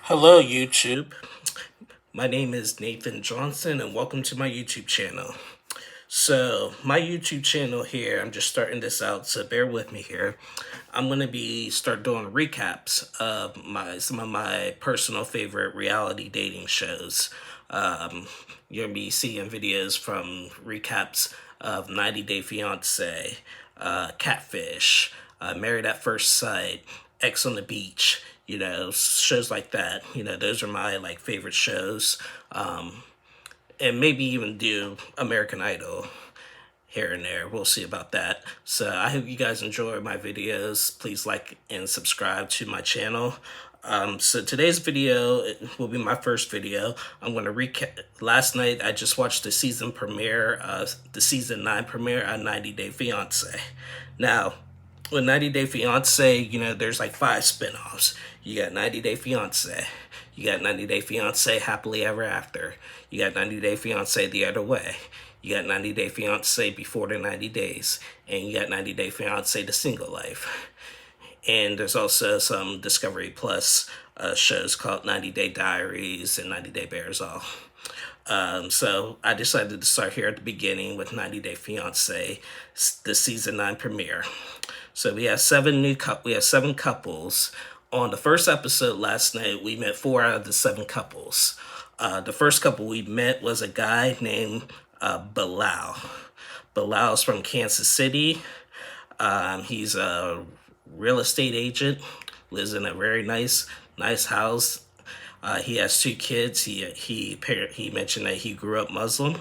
Hello, YouTube. My name is Nathan Johnson, and welcome to my YouTube channel. So, my YouTube channel here, I'm just starting this out, so bear with me here. I'm gonna be start doing recaps of some of my personal favorite reality dating shows. Um, you're gonna be seeing videos from recaps of 90 Day Fiancé, Catfish, Married at First Sight, X on the Beach. Shows like that. Those are my favorite shows. And maybe even do American Idol here and there. We'll see about that. So I hope you guys enjoy my videos. Please like and subscribe to my channel. So today's video will be my first video. I'm going to recap. Last night I just watched the season premiere, the season 9 premiere on 90 Day Fiancé. Now, with 90 Day Fiancé, there's like 5 spin-offs. You got 90 Day Fiancé. You got 90 Day Fiancé Happily Ever After. You got 90 Day Fiancé The Other Way. You got 90 Day Fiancé Before the 90 Days. And you got 90 Day Fiancé The Single Life. And there's also some Discovery Plus shows called 90 Day Diaries and 90 Day Bears All. So I decided to start here at the beginning with 90 Day Fiancé, the season 9 premiere. So we have seven couples. On the first episode last night, we met 4 out of the 7 couples. The first couple we met was a guy named Bilal. Bilal's from Kansas City. He's a real estate agent, lives in a very nice house. He has 2 kids. He mentioned that he grew up Muslim.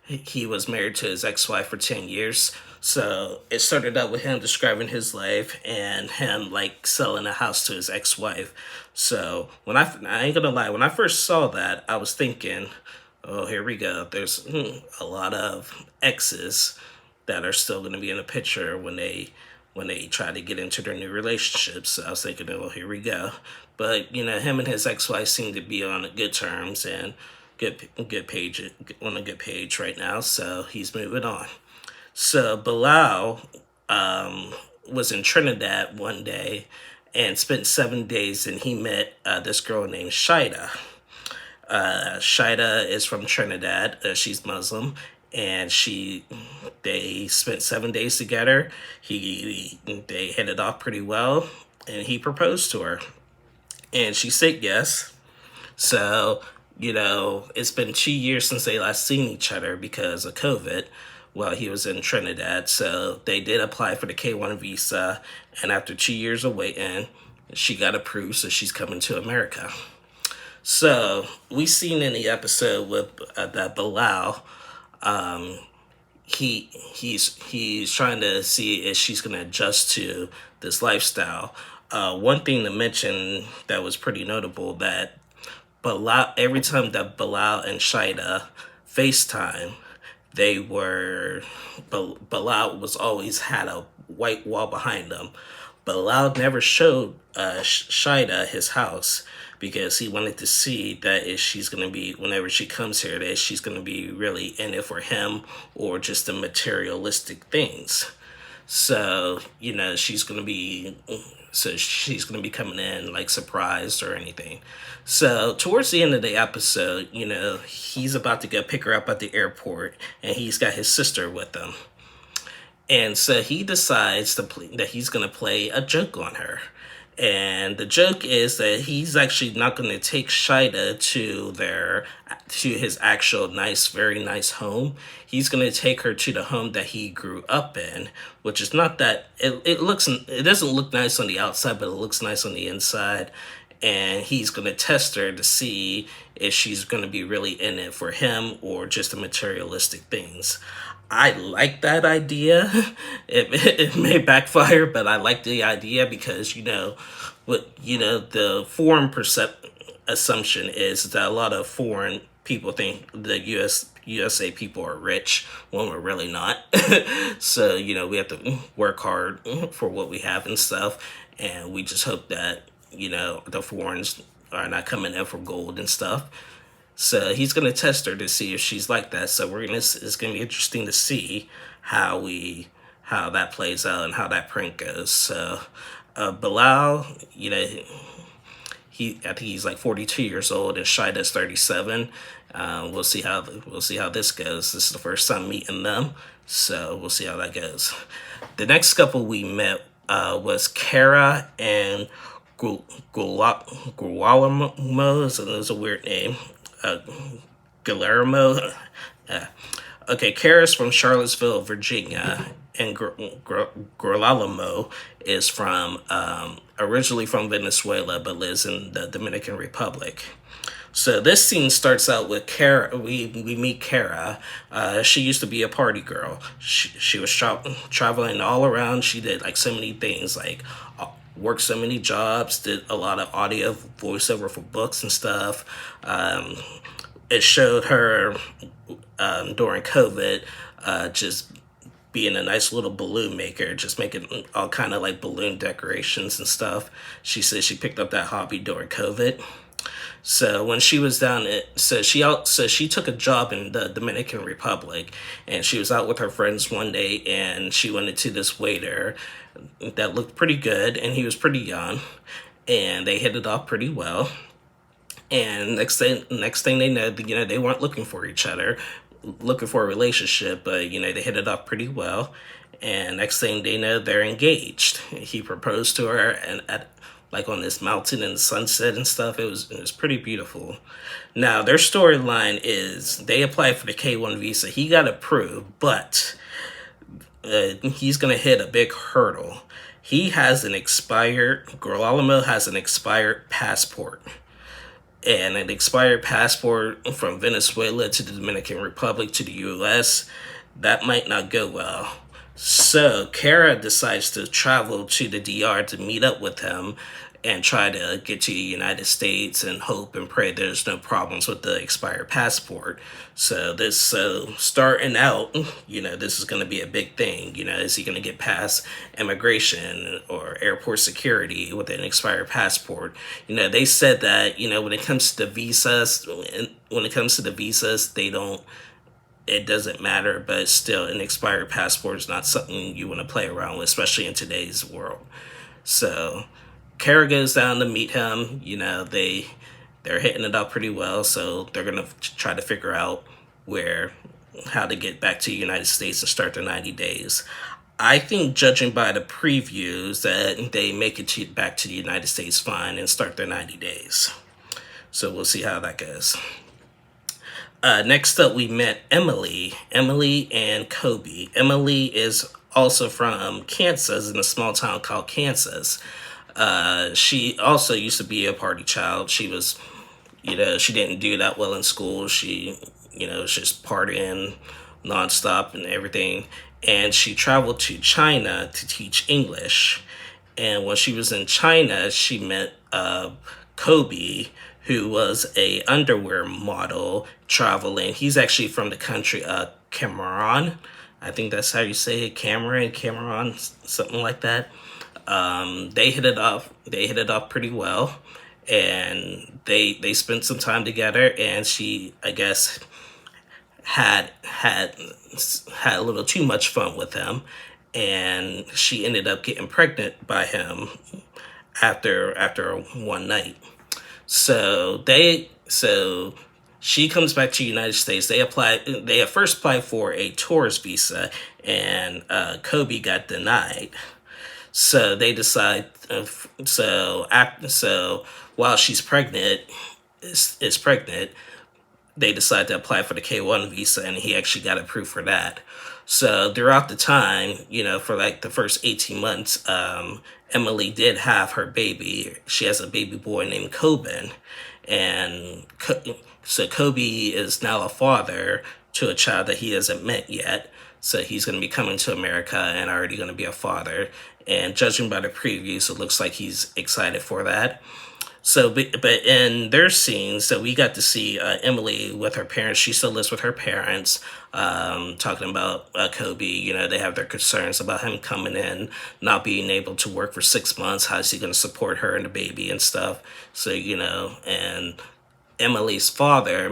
He was married to his ex-wife for 10 years. So it started out with him describing his life and him selling a house to his ex-wife. So I ain't gonna lie, when I first saw that, I was thinking, oh, here we go. There's a lot of exes that are still gonna be in the picture when they try to get into their new relationships. So I was thinking, oh, here we go. But him and his ex-wife seem to be on good terms and good page on a good page right now. So he's moving on. So Bilal was in Trinidad one day and spent 7 days, and he met this girl named Shida. Shida is from Trinidad. She's Muslim, and they spent 7 days together. They hit it off pretty well, and he proposed to her, and she said yes. So it's been 2 years since they last seen each other because of COVID while he was in Trinidad. So they did apply for the K1 visa, and after 2 years of waiting, she got approved, so she's coming to America. So we seen in the episode with that Bilal, he's trying to see if she's gonna adjust to this lifestyle. One thing to mention that was pretty notable, that Bilal, every time that Bilal and Shida FaceTime, Bilal was always had a white wall behind them. Bilal never showed Shida his house because he wanted to see that if she's going to be, whenever she comes here, that she's going to be really in it for him or just the materialistic things. So, she's going to be coming in surprised or anything. So towards the end of the episode, he's about to go pick her up at the airport, and he's got his sister with him. And so he decides that he's going to play a joke on her. And the joke is that he's actually not going to take Shida to his actual very nice home. He's going to take her to the home that he grew up in, which is not that it doesn't look nice on the outside, but it looks nice on the inside. And he's going to test her to see if she's going to be really in it for him or just the materialistic things. I like that idea. It may backfire, but I like the idea because the foreign assumption is that a lot of foreign people think the USA people are rich when we're really not. So we have to work hard for what we have and stuff, and we just hope that the foreigners are not coming in for gold and stuff. So he's going to test her to see if she's like that. So it's going to be interesting to see how that plays out and how that prank goes. So Bilal, I think he's like 42 years old, and Shida's 37. We'll see how this goes. This is the first time meeting them, so we'll see how that goes. The next couple we met was Kara and Guillermo. So that's a weird name. Guillermo. Okay, Kara's from Charlottesville, Virginia, and Girolamo is from originally from Venezuela, but lives in the Dominican Republic. So this scene starts out with Kara. We meet Kara. She used to be a party girl. She was traveling all around. She did like so many things, like worked so many jobs, did a lot of audio voiceover for books and stuff. It showed her during COVID, just being a nice little balloon maker, just making all kind of like balloon decorations and stuff. She said she picked up that hobby during COVID. So when she was down at, so she took a job in the Dominican Republic, and she was out with her friends one day, and she went into this waiter that looked pretty good, and he was pretty young, and they hit it off pretty well. And next thing they know, they weren't looking for each other, looking for a relationship, but they hit it off pretty well. And next thing they know, they're engaged. He proposed to her, and like on this mountain and sunset and stuff. It was pretty beautiful. Now their storyline is they applied for the K1 visa. He got approved, but he's gonna hit a big hurdle. Girolamo has an expired passport. And an expired passport from Venezuela to the Dominican Republic to the U.S., that might not go well. So Kara decides to travel to the DR to meet up with him and try to get to the United States and hope and pray there's no problems with the expired passport. So starting out, this is going to be a big thing. Is he going to get past immigration or airport security with an expired passport? They said that, when it comes to the visas, it doesn't matter, but still an expired passport is not something you want to play around with, especially in today's world. So Kara goes down to meet him. They're hitting it up pretty well, so they're gonna try to figure out how to get back to the United States and start their 90 days. I think, judging by the previews, that they make it back to the United States fine and start their 90 days. So we'll see how that goes. Next up, we met Emily and Kobe. Emily is also from Kansas, in a small town called Kansas. She also used to be a party child. She was, she didn't do that well in school. She, was just partying nonstop and everything. And she traveled to China to teach English. And when she was in China, she met Kobe, who was a underwear model traveling. He's actually from the country Cameroon. I think that's how you say it, Cameroon, something like that. They hit it off pretty well, and they spent some time together, and she, I guess, had a little too much fun with him, and she ended up getting pregnant by him after one night. So she comes back to the United States. They at first applied for a tourist visa, and Kobe got denied. So they decide. So while she's pregnant, is pregnant, they decide to apply for the K1 visa, and he actually got approved for that. So throughout the time, for like the first 18 months, Emily did have her baby. She has a baby boy named Coben, and so Kobe is now a father to a child that he hasn't met yet. So he's going to be coming to America and already going to be a father. And judging by the previews, it looks like he's excited for that. So, but in their scenes, so we got to see Emily with her parents. She still lives with her parents, talking about Kobe. They have their concerns about him coming in, not being able to work for 6 months. How's he going to support her and the baby and stuff? So, and Emily's father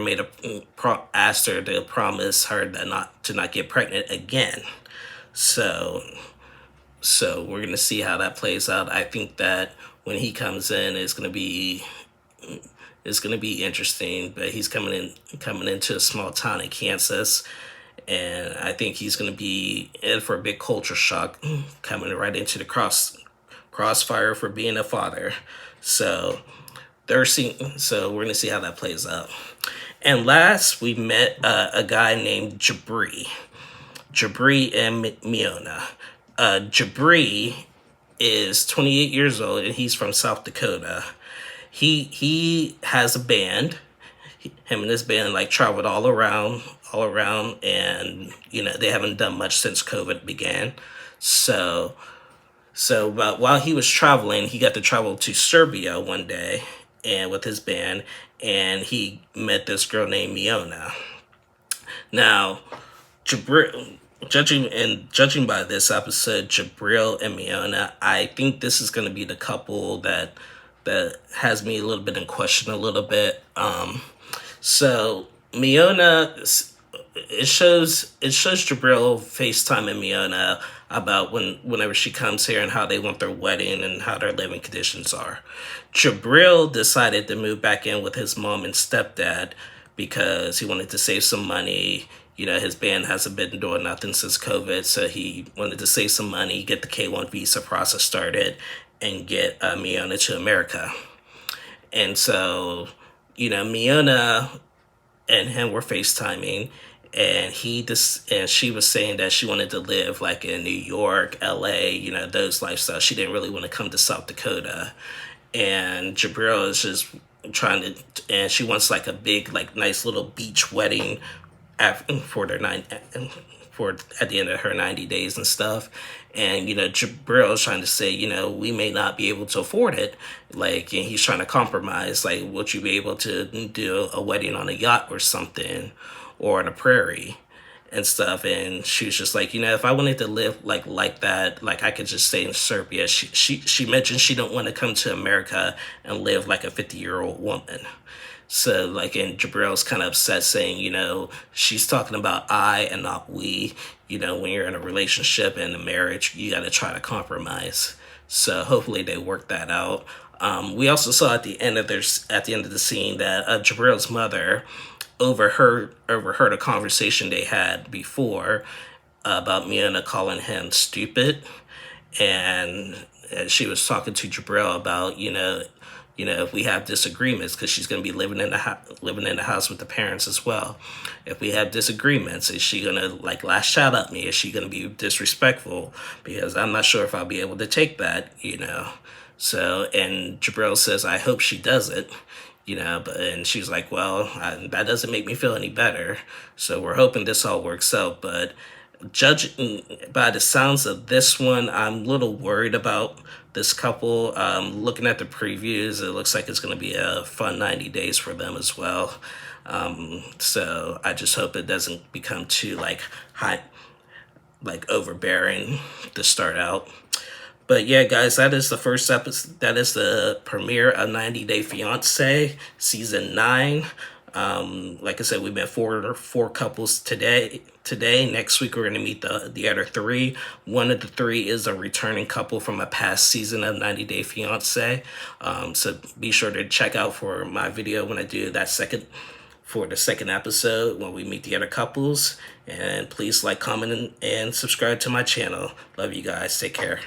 asked her to promise her that not get pregnant again. So we're going to see how that plays out. I think that when he comes in, it's going to be It's gonna be interesting. But he's coming into a small town in Kansas, and I think he's gonna be in for a big culture shock, coming right into the crossfire for being a father. So so we're gonna see how that plays out. And last, we met a guy named Jabri and Miona. Jabri is 28 years old, and he's from South Dakota. He has a band. Him and his band like traveled all around, and they haven't done much since COVID began. So but while he was traveling, he got to travel to Serbia one day, and with his band, and he met this girl named Miona. Now, Jabril, judging by this episode, Jabril and Miona, I think this is going to be the couple that has me a little bit in question a little bit. So Miona, it shows Jabril FaceTime and Miona about whenever she comes here and how they want their wedding and how their living conditions are. Jabril decided to move back in with his mom and stepdad because he wanted to save some money. His band hasn't been doing nothing since COVID, so he wanted to save some money, get the K-1 visa process started, and get Miona to America. And so, Miona and him were FaceTiming, and she was saying that she wanted to live like in New York, LA, those lifestyles. She didn't really want to come to South Dakota. And Jabril is just trying to, and she wants like a big, like nice little beach wedding for at the end of her 90 days and stuff. And Jabril is trying to say, we may not be able to afford it, like, and he's trying to compromise, like, would you be able to do a wedding on a yacht or something, or on a prairie and stuff. And she was just like, if I wanted to live like that, like I could just stay in Serbia. She mentioned she don't want to come to America and live like a 50-year-old woman. So, like, and Jabril's kind of upset, saying, she's talking about I and not we. When you're in a relationship and a marriage, you got to try to compromise. So hopefully they work that out. We also saw at the end of the scene that Jabril's mother overheard a conversation they had before about Miona calling him stupid, and she was talking to Jabril about if we have disagreements, because she's going to be living in the house with the parents as well. If we have disagreements, is she going to like lash out at me? Is she going to be disrespectful? Because I'm not sure if I'll be able to take that, So, and Jabril says, I hope she does it, and she's like, well, that doesn't make me feel any better. So we're hoping this all works out. But judging by the sounds of this one, I'm a little worried about this couple. Looking at the previews, it looks like it's going to be a fun 90 days for them as well. So I just hope it doesn't become too overbearing to start out. But yeah, guys, that is the first episode. That is the premiere of 90 Day Fiancé season 9. Like I said, we've met four couples today. Next week, we're going to meet the other 3. One of the 3 is a returning couple from a past season of 90 Day Fiancé. So be sure to check out for my video when I do the second episode when we meet the other couples. And please like, comment, and subscribe to my channel. Love you guys. Take care.